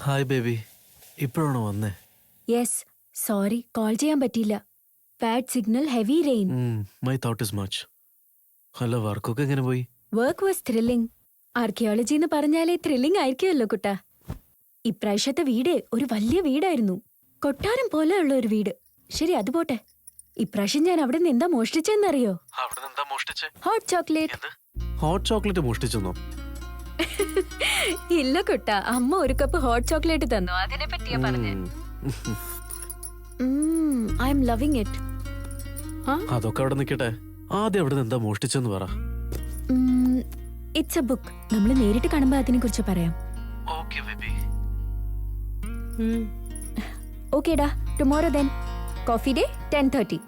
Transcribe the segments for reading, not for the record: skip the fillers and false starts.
Hi baby, ഇപ്പോഴാണോ വന്നേ? Yes, sorry call ചെയ്യാൻ പറ്റിയില്ല. Bad signal, heavy rain. My thought is much. Hello, വർക്കൊക്കെ എങ്ങനെ പോയി? Work was thrilling. ആർക്കിയോളജി എന്ന് പറഞ്ഞാലേ ത്രില്ലിംഗ് ആയിരിക്കുമല്ലോ കുട്ടാ. ഇപ്രാവശ്യത്തെ വീട് ഒരു വലിയ വീടായിരുന്നു, കൊട്ടാരം പോലെ ഉള്ള ഒരു വീട്. ശരി, അത് പോട്ടെ. ഇപ്രാവശ്യം ഞാൻ അവിടെ നിന്ന് എന്താ മോഷ്ടിച്ചെന്നറിയോ? Hot chocolate. ഹോട്ട് ചോക്ലേറ്റ് മോഷ്ടിച്ചെന്നോ? ഇല്ല കുട്ടാ, അമ്മ ഒരു കപ്പ് ഹോട്ട് ചോക്ലേറ്റ് തന്നു, അതിനെ പറ്റിയാ പറഞ്ഞേ. I am loving it. അതൊക്കെ അവിടെ നിൽക്കട്ടെ, ആദ്യം അവിടെ നിന്ന് എന്താ മോഷ്ടിച്ചെന്ന് പറ. It's a book. നമ്മൾ നേരിട്ട് കാണുമ്പോ അതിനെ കുറിച്ച് പറയാം. ഓക്കേടാ, tomorrow then. Coffee Day 10:30.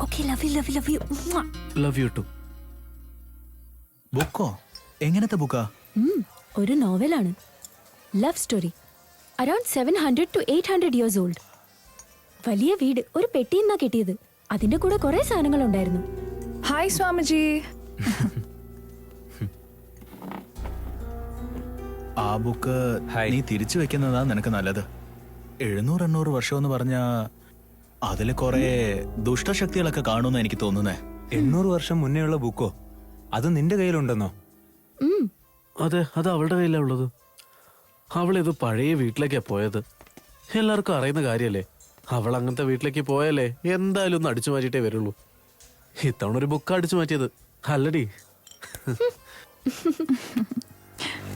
Okay, love you love you love you. Love you too. ബുക്കോ? എങ്ങനത്തെ ബുക്കാ? ഒരു നോവലാണ്, love story. Around 700 to 800 years old. വലിയ വീട്, ഒരു പെട്ടിന്നാ കിട്ടിയത്. അതിന്റെ കൂടെ കുറെ സാധനങ്ങൾ ഉണ്ടായിരുന്നു. ഹായ് സ്വാമിജി. ആ ബുക്ക് നീ തിരിച്ചു വെക്കുന്നതാ നിനക്ക് നല്ലത്. 700-800 വർഷം എന്ന് പറഞ്ഞാ അതില് കുറെ ദുഷ്ടശക്തികളൊക്കെ കാണുമെന്ന് എനിക്ക് തോന്നുന്നേ. 800 വർഷം മുന്നേയുള്ള ബുക്കോ? അത് നിന്റെ കയ്യിലുണ്ടെന്നോ? അതെ, അത് അവളുടെ കയ്യിലാ ഉള്ളത്. അവളിത് പഴയ വീട്ടിലേക്കാ പോയത്. എല്ലാവർക്കും അറിയുന്ന കാര്യല്ലേ, അവൾ അങ്ങനത്തെ വീട്ടിലേക്ക് പോയാലേ എന്തായാലും ഒന്ന് അടിച്ചു മാറ്റിയിട്ടേ വരുള്ളൂ. ഇത്തവണ ഒരു ബുക്ക് അടിച്ചു മാറ്റിയത് അല്ലടി.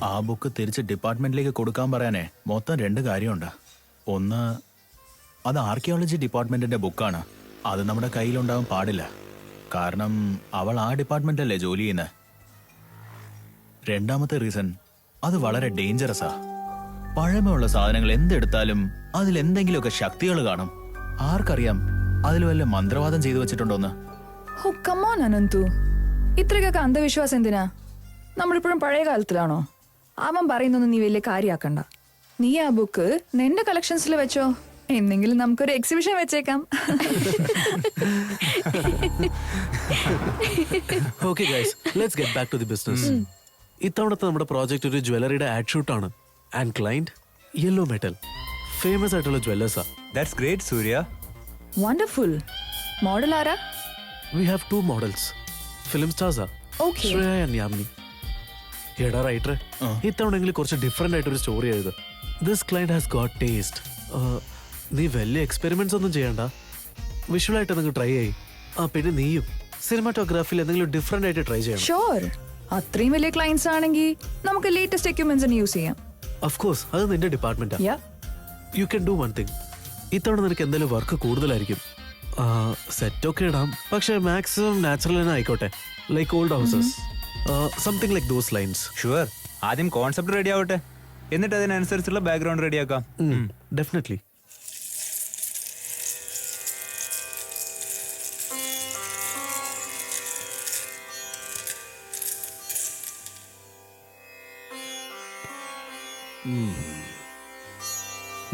ആ ബുക്ക് തിരിച്ച് ഡിപ്പാർട്ട്മെന്റിലേക്ക് കൊടുക്കാൻ പറയാനേ മൊത്തം 2 കാര്യമുണ്ട്. ഒന്ന്, അത് ആർക്കിയോളജി ഡിപ്പാർട്ട്മെന്റിന്റെ ബുക്കാണ്. അത് നമ്മുടെ കയ്യിലുണ്ടാവാൻ പാടില്ല, കാരണം അവൾ ആ ഡിപ്പാർട്ട്മെന്റല്ലേ ജോലി ചെയ്യുന്നത്. രണ്ടാമത്തെ റീസൺ, അത് വളരെ ഡേഞ്ചറസാ. പഴമയുള്ള സാധനങ്ങൾ എന്തെടുത്താലും അതിൽ എന്തെങ്കിലുമൊക്കെ ശക്തികൾ കാണും. ആർക്കറിയാം അതിൽ വല്ല മന്ത്രവാദം ചെയ്തു വെച്ചിട്ടുണ്ടോന്ന്. ഹോ കം ഓൺ അനന്തു, ഇത്രയൊക്കെ അന്ധവിശ്വാസം എന്തിനാ? നമ്മളിപ്പോഴും പഴയ കാലത്തിലാണോ? അവൻ പറയുന്നൊന്നും നീ വലിയ കാര്യാക്കണ്ട. നീ ആ ബുക്ക് നിന്റെ കളക്ഷൻസിൽ വെച്ചോ, എന്നെങ്കിലും നമുക്കൊരു എക്സിബിഷൻ വെച്ചേക്കാം. Okay guys, let's get back to the business. ഇത്തവണത്തെ നമ്മുടെ പ്രോജക്റ്റ് ഒരു ജ്വല്ലറിയുടെ ആഡ് ഷൂട്ടാണ്. And client yellow metal, famous ആയിട്ടുള്ള ജ്വല്ലേഴ്സാ. That's great Surya. Wonderful. Model ആരാ? വി ഹാവ് 2 മോഡൽസ്, ഫിലിം സ്റ്റാർസാ, Okay. ശ്രേയ ആൻഡ് യാമിനി. എടാ റൈറ്റർ, ഇത്തവണെങ്കിലും കുറച്ച് ഡിഫറെന്റ് ആയിട്ടൊരു സ്റ്റോറി എഴുത്. This client has got taste. നീ വലിയ എക്സ്പെരിമെന്റ്സ് ഒന്നും ചെയ്യണ്ട, വിഷ്വലായിട്ട് നിങ്ങൾ ട്രൈ ചെയ്യ്. പിന്നെ നീയും സിനിമാറ്റോഗ്രാഫിയിൽ എന്തെങ്കിലും ഡിഫറെന്റ് ആയിട്ട് ട്രൈ ചെയ്യണം. ഷുവർ. അത്രയും വലിയ ക്ലയൻസ് ആണെങ്കിൽ നമുക്ക് ലേറ്റസ്റ്റ് എക്യുപ്മെന്റ്സ് യൂസ് ചെയ്യാം. ഓഫ് കോഴ്സ്, അത് നിന്റെ ഡിപ്പാർട്ട്മെന്റാ. Yeah. You can do one thing. ഇത്തവണ നിനക്ക് എന്തായാലും വർക്ക് കൂടുതലായിരിക്കും. സെറ്റൊക്കെ ഇടാം, പക്ഷെ മാക്സിമം നാച്ചുറൽ തന്നെ ആയിക്കോട്ടെ. Like old houses, something like those lines. Sure. ആദ്യം കോൺസെപ്റ്റ് റെഡി ആവട്ടെ, എന്നിട്ട് അതിനനുസരിച്ചുള്ള ബാക്ക്ഗ്രൗണ്ട് റെഡിയാക്കാം. ഡെഫിനറ്റ്ലി.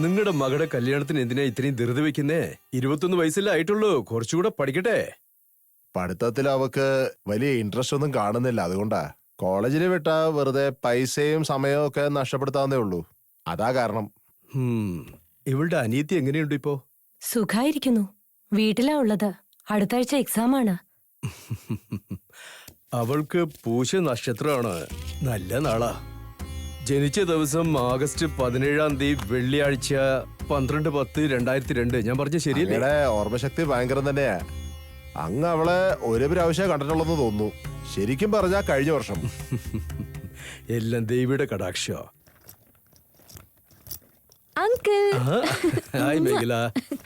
നിങ്ങളുടെ മകളുടെ കല്യാണത്തിന് എന്തിനാ ഇത്രയും ധൃതി വെക്കുന്നേ? 21 വയസ്സല്ലേ ആയിട്ടുള്ളൂ, കുറച്ചുകൂടെ പഠിക്കട്ടെ. പഠിത്തത്തിൽ അവക്ക് വലിയ ഇൻട്രസ്റ്റ് ഒന്നും കാണുന്നില്ല, അതുകൊണ്ടാ. കോളേജിൽ വിട്ടാ വെറുതെ പൈസയും സമയവും ഒക്കെ നഷ്ടപ്പെടുത്താവുന്നേ ഉള്ളൂ, അതാ കാരണം. ഇവളുടെ അനിയത്തി എങ്ങനെയുണ്ട് ഇപ്പോ? സുഖായിരിക്കുന്നു, വീട്ടിലാ ഉള്ളത്. അടുത്ത ആഴ്ച എക്സാം ആണ്. അവൾക്ക് പൂശ നക്ഷത്രമാണ്, നല്ല നാളാ. ജനിച്ച ദിവസം ആഗസ്റ്റ് 17-ാം തീയതി വെള്ളിയാഴ്ച 12/10/2002. ഞാൻ പറഞ്ഞ ശരിയല്ലേ? അങ്ങയുടെ ഓർമ്മശക്തി ഭയങ്കരം തന്നെയാ. അങ്ങ് അവളെ ഒരു പ്രാവശ്യം കണ്ടിട്ടുള്ളതെന്ന് തോന്നുന്നു. ശരിക്കും പറഞ്ഞാ കഴിഞ്ഞ വർഷം. എല്ലാം ദേവിയുടെ കടാക്ഷ. അങ്കിൾ. ഹായ് മേഖല,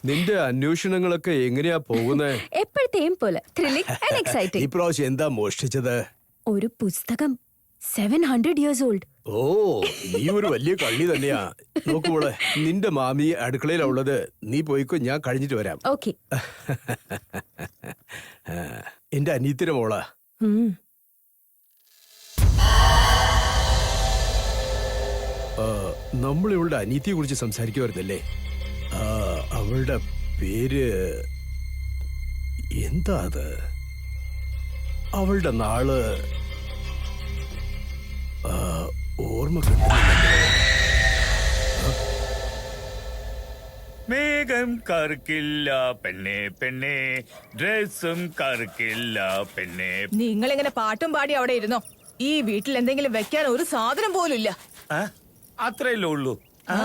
നിന്റെ അന്വേഷണങ്ങളൊക്കെ എങ്ങനെയാ പോകുന്നേ? എപ്പോഴത്തെയും പോലെ ത്രില്ലിംഗ് ആൻഡ് ഈ എക്സൈറ്റിംഗ്. പ്രാവശ്യം എന്താ മോഷ്ടിച്ചത്? ഒരു പുസ്തകം, 700 years old. ഓ, നീ ഒരു വലിയ കള്ളി തന്നെയാ. നോക്കുമ്പോളെ, നിന്റെ മാമി അടുക്കളയിലാ ഉള്ളത്. നീ പോയിക്കോ, ഞാൻ കഴിഞ്ഞിട്ട് വരാം. ഓക്കെ. എന്റെ അനിയത്തിന്റെ മോളാ. നമ്മൾ ഇവളുടെ അനിയത്തിയെ കുറിച്ച് സംസാരിക്കുമായിരുന്നല്ലേ? അവളുടെ പേര് എന്താ? അത് അവളുടെ നാള് ഓർമ്മ കിട്ടുന്നില്ലല്ലോ. മേഘം കറുക്കില്ല പെണ്ണെ പെണ്ണെ, ഡ്രസ്സും കറുക്കില്ല പെണ്ണെ. നിങ്ങളിങ്ങനെ പാട്ടും പാടി അവിടെ ഇരുന്നോ. ഈ വീട്ടിൽ എന്തെങ്കിലും വെക്കാൻ ഒരു സാധനം പോലും ഇല്ല. ആ, അത്രയല്ലേ ഉള്ളൂ. ആ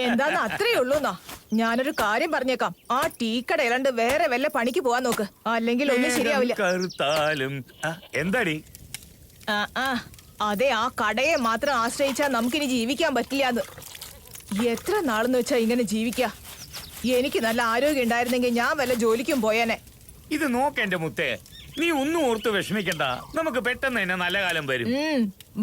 എന്താന്ന് അത്രേ ഉള്ളൂന്നാ. ഞാനൊരു കാര്യം പറഞ്ഞേക്കാം, ആ ടീക്കടയിലാണ്ട് വേറെ വല്ല പണിക്ക് പോവാൻ നോക്ക്, അല്ലെങ്കിൽ ഒന്നും ശരിയാവില്ല. കറുത്താലും എന്താടി? ആ അതെ, ആ കടയെ മാത്രം ആശ്രയിച്ചാ നമുക്കിനി ജീവിക്കാൻ പറ്റില്ലാന്ന്. എത്ര നാളെന്ന് വെച്ചാ ഇങ്ങനെ ജീവിക്കാ? എനിക്ക് നല്ല ആരോഗ്യം ഉണ്ടായിരുന്നെങ്കിൽ ഞാൻ വല്ല ജോലിക്കും പോയാനെ. ഇത് നോക്കെന്റെ മുത്തേ, നീ ഒന്നും ഓർത്ത് വിഷമിക്കണ്ട. നമുക്ക് പെട്ടെന്ന് തന്നെ നല്ല കാലം വരും.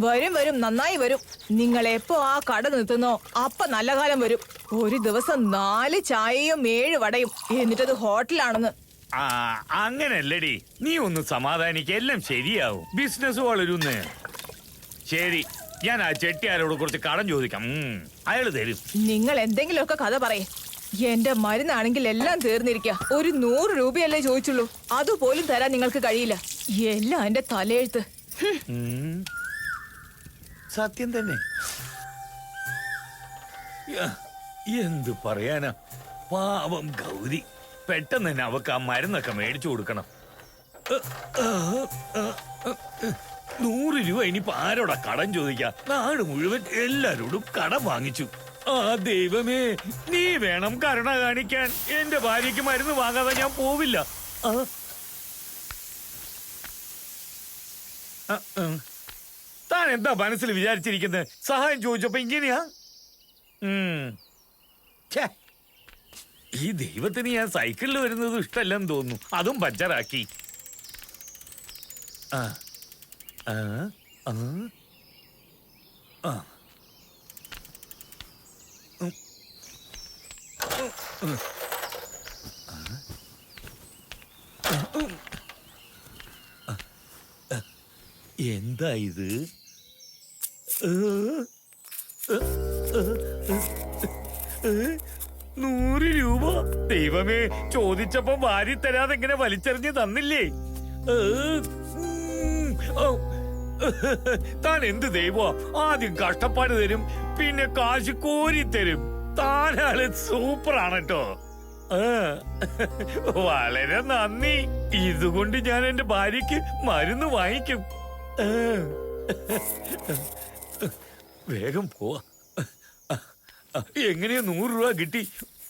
വരും വരും, നന്നായി വരും. നിങ്ങൾ എപ്പോ ആ കട നിർത്തുന്നോ അപ്പൊ നല്ല കാലം വരും. ഒരു ദിവസം 4 ചായയും 7 വടയും, എന്നിട്ടത് ഹോട്ടലാണെന്ന്. ആ അങ്ങനല്ലടി, നീ ഒന്ന് സമാധാനിക്ക, എല്ലാം ശരിയാവും. ബിസിനസ് വളരുന്നേ. ശരി, ഞാൻ ആ ചെട്ടിയാരോട് കുറച്ച് കടം ചോദിക്കാം. അയാള് തരും. നിങ്ങൾ എന്തെങ്കിലുമൊക്കെ കഥ പറയേ. എന്റെ മരുന്നാണെങ്കിൽ എല്ലാം തീർന്നിരിക്കുക. ഒരു 100 രൂപയല്ലേ ചോദിച്ചുള്ളൂ, അതുപോലും തരാൻ നിങ്ങൾക്ക് കഴിയില്ല. എല്ലാം എന്റെ തലയെഴുത്ത്. സത്യം തന്നെ. എന്ത് പറയാനാ, പാവം ഗൗരി. പെട്ടെന്ന് തന്നെ അവക്ക് ആ മരുന്നൊക്കെ മേടിച്ചു കൊടുക്കണം. 100 രൂപ ഇനിയിപ്പോ ആരോടാ കടം ചോദിക്കാം? നാട് മുഴുവൻ എല്ലാരോടും കടം വാങ്ങിച്ചു. ആ ദൈവമേ, നീ വേണം കരുണ കാണിക്കാൻ. എന്റെ ഭാര്യയ്ക്ക് മരുന്ന് വാങ്ങാതെ ഞാൻ പോവില്ല. താൻ എന്താ മനസ്സിൽ വിചാരിച്ചിരിക്കുന്നത്? സഹായം ചോദിച്ചപ്പോ ഇങ്ങനെയാ? ഛേ, ഈ ദൈവത്തിന് ഞാൻ സൈക്കിളിൽ വരുന്നത് ഇഷ്ടമല്ലെന്ന് തോന്നുന്നു. അതും പഞ്ചറാക്കി. ആ ആ ആ ആ എന്താ ഇത്? 100 രൂപ. ദൈവമേ, ചോദിച്ചപ്പോ വാരി തരാതെ ഇങ്ങനെ വലിച്ചെറിഞ്ഞ് തന്നില്ലേ? താൻ എന്ത് ദൈവോ? ആദ്യം കഷ്ടപ്പാട് തരും, പിന്നെ കാശ് കോരി തരും. താനാള് സൂപ്പറാണ് കേട്ടോ. വളരെ നന്ദി. ഇതുകൊണ്ട് ഞാൻ എന്റെ ഭാര്യക്ക് മരുന്ന് വാങ്ങിക്കും. വേഗം പോവാ. എങ്ങനെയോ 100 രൂപ കിട്ടി.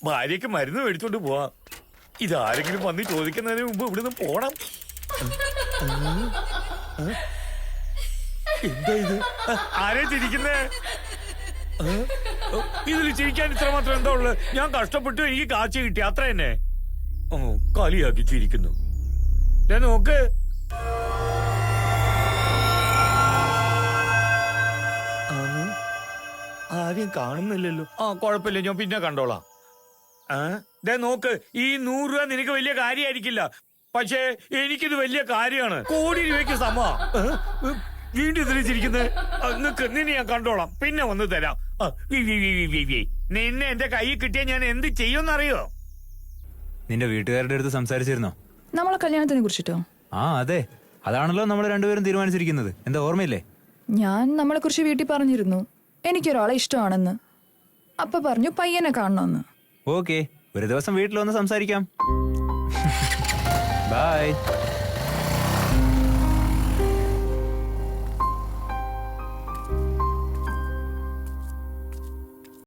ഭാര്യക്ക് മരുന്ന് മേടിച്ചോണ്ട് പോവാ. ഇതാരെങ്കിലും വന്ന് ചോദിക്കുന്നതിന് മുമ്പ് ഇവിടുന്ന് പോണം. എന്താ ഇത്? ആരെ ചിരിക്കുന്നേ? ഇതിൽ ചിരിക്കാൻ ഇത്ര മാത്രം എന്താ ഉള്ളത്? ഞാൻ കഷ്ടപ്പെട്ടു, എനിക്ക് കാശ് കിട്ടി, അത്ര തന്നെ. കളിയാക്കി ചിരിക്കുന്നു. ഞാൻ നോക്ക്. ആരെയും കാണുന്നില്ലല്ലോ. കുഴപ്പമില്ല, ഞാൻ പിന്നെ കണ്ടോളാം. നോക്ക്, ഈ 100 രൂപ നിനക്ക് വലിയ കാര്യമായിരിക്കില്ല, പക്ഷേ എനിക്കിത് വലിയ കാര്യമാണ്. 1 കോടി രൂപയ്ക്ക് സമ. വീണ്ടും ഇതിൽ ചിരിക്കുന്നത്. നിന്നെ ഞാൻ കണ്ടോളാം, പിന്നെ വന്ന് തരാം. നിന്നെ എന്റെ കൈ കിട്ടിയാൽ ഞാൻ എന്ത് ചെയ്യുമെന്നറിയോ? നിന്റെ വീട്ടുകാരുടെ അടുത്ത് സംസാരിച്ചിരുന്നോ നമ്മളെ കല്യാണത്തിനെ കുറിച്ചിട്ടോ? ആ അതെ, അതാണല്ലോ നമ്മൾ രണ്ടുപേരും തീരുമാനിച്ചിരിക്കുന്നത്. എന്താ ഓർമ്മയില്ലേ? ഞാൻ നമ്മളെ കുറിച്ച് വീട്ടിൽ പറഞ്ഞിരുന്നു, എനിക്കൊരാളെ ഇഷ്ടമാണെന്ന്. അപ്പൊ പറഞ്ഞു പയ്യനെ കാണണമെന്ന്. ഓക്കെ, ഒരു ദിവസം വീട്ടിൽ വന്ന് സംസാരിക്കാം. ബൈ.